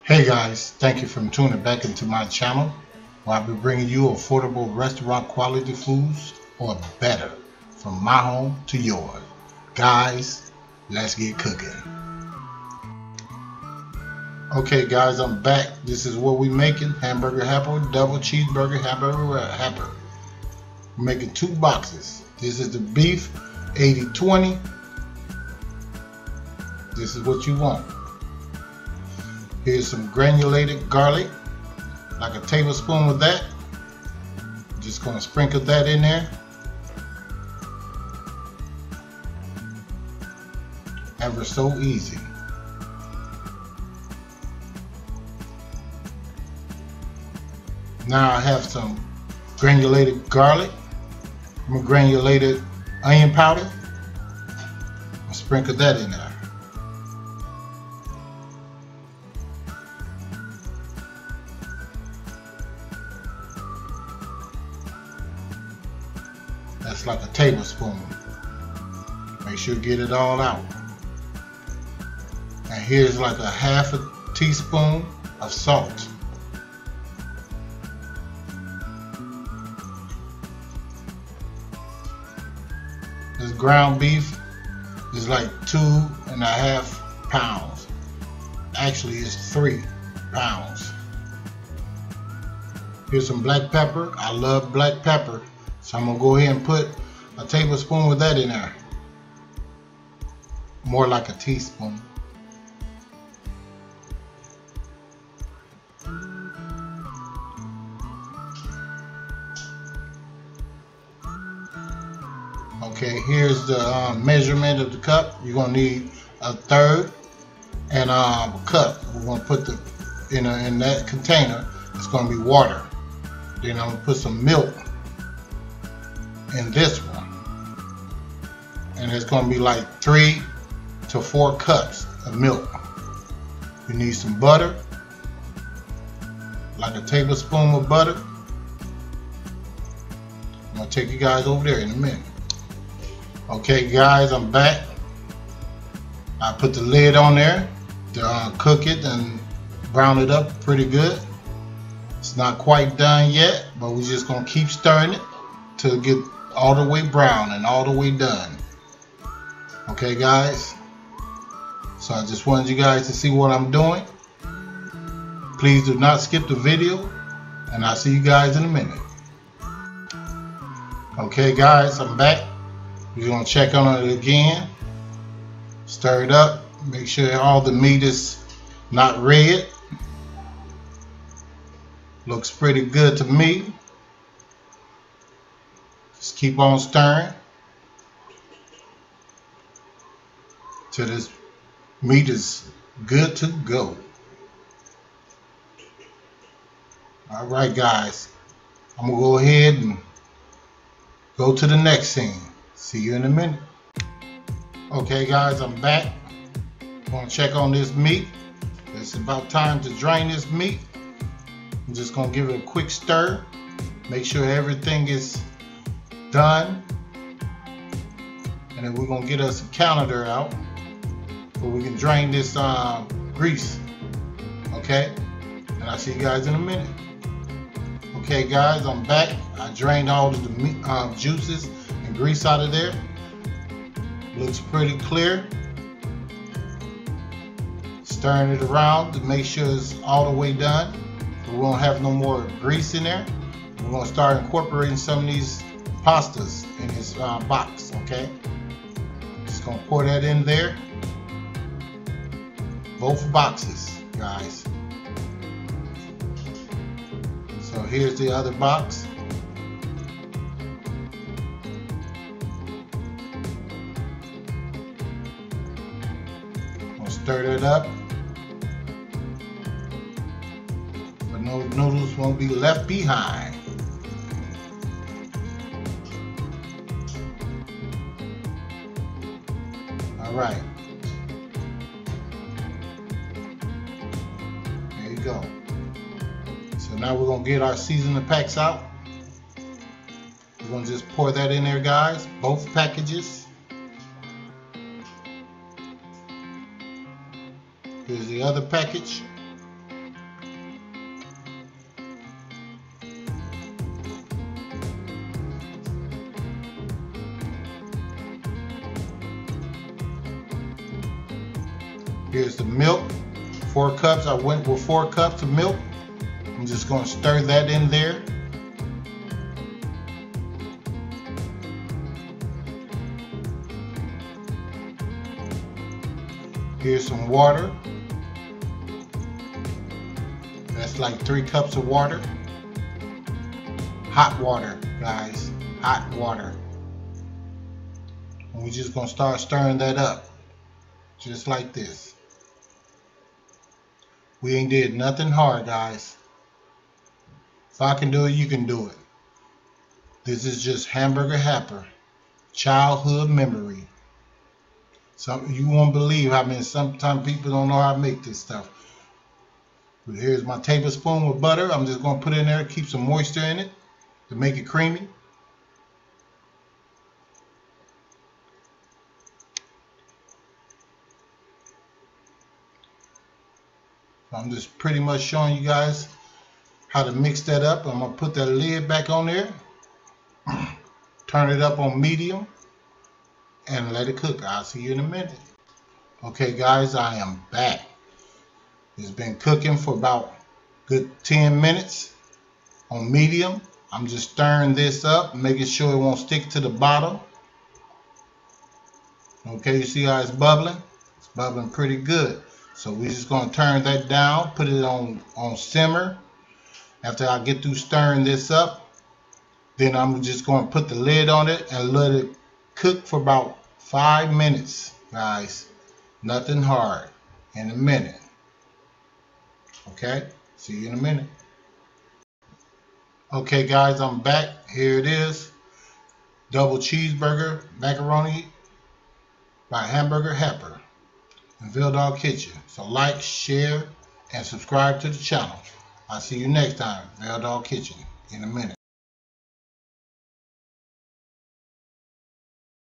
Hey guys, thank you for tuning back into my channel where I'll be bringing you affordable restaurant quality foods or better from my home to yours. Guys, let's get cooking. Okay guys, I'm back. This is what we're making. Hamburger Hamburger, double cheeseburger hamburger. We're making 2 boxes. This is the beef 80-20. This is what you want. Here's some granulated garlic, like a tablespoon of that. Just gonna sprinkle that in there. Ever so easy. Now I have some granulated garlic, granulated onion powder. I'll sprinkle that in there. That's like a tablespoon. Make sure you get it all out. And here's like a half a teaspoon of salt. This ground beef is like 2.5 pounds. Actually, it's 3 pounds. Here's some black pepper. I love black pepper. So I'm going to go ahead and put a tablespoon of that in there. More like a teaspoon. Okay, here's the measurement of the cup. You're going to need a third and a cup. We're going to put in that container. It's going to be water. Then I'm going to put some milk in this one, and it's going to be like 3 to 4 cups of milk. You need some butter, like a tablespoon of butter. I'm going to take you guys over there in a minute. Okay guys, I'm back. I put the lid on there to cook it and brown it up pretty good. It's not quite done yet, but we're just going to keep stirring it till it get all the way brown and all the way done. Okay guys, so I just wanted you guys to see what I'm doing. Please do not skip the video, and I'll see you guys in a minute. Okay guys, I'm back. We're going to check on it again. Stir it up. Make sure all the meat is not red. Looks pretty good to me. Just keep on stirring till this meat is good to go. Alright guys, I'm going to go ahead and go to the next scene. See you in a minute. Okay guys, I'm back. I'm going to check on this meat. It's about time to drain this meat. I'm just going to give it a quick stir. Make sure everything is done, and then we're gonna get us a calendar out so we can drain this grease. Okay, and I'll see you guys in a minute. Okay guys, I'm back. I drained all of the meat, juices and grease out of there. Looks pretty clear. Stirring it around to make sure it's all the way done. We won't have no more grease in there. We're gonna start incorporating some of these pastas in this box. Okay, just gonna pour that in there, both boxes guys. So here's the other box. Gonna stir that up, but no noodles won't be left behind. Alright, there you go. So now we're going to get our seasoning packs out. We're going to just pour that in there guys, both packages. Here's the other package. Here's the milk, 4 cups. I went with 4 cups of milk. I'm just going to stir that in there. Here's some water. That's like 3 cups of water. Hot water, guys. Hot water. And we're just going to start stirring that up. Just like this. We ain't did nothing hard, guys. If I can do it, you can do it. This is just Hamburger Happer. Childhood memory. You won't believe how many, sometimes people don't know how to make this stuff. But here's my tablespoon with butter. I'm just going to put it in there to keep some moisture in it to make it creamy. So I'm just pretty much showing you guys how to mix that up. I'm going to put that lid back on there. Turn it up on medium and let it cook. I'll see you in a minute. Okay guys, I am back. It's been cooking for about good 10 minutes on medium. I'm just stirring this up, making sure it won't stick to the bottom. Okay, you see how it's bubbling? It's bubbling pretty good. So we're just going to turn that down, put it on simmer. After I get through stirring this up, then I'm just going to put the lid on it and let it cook for about 5 minutes, guys. Nothing hard. In a minute. Okay, see you in a minute. Okay guys, I'm back. Here it is. Double cheeseburger macaroni by Hamburger Happer in Villedog Kitchen. So like, share, and subscribe to the channel. I'll see you next time, Villedog Kitchen, in a minute.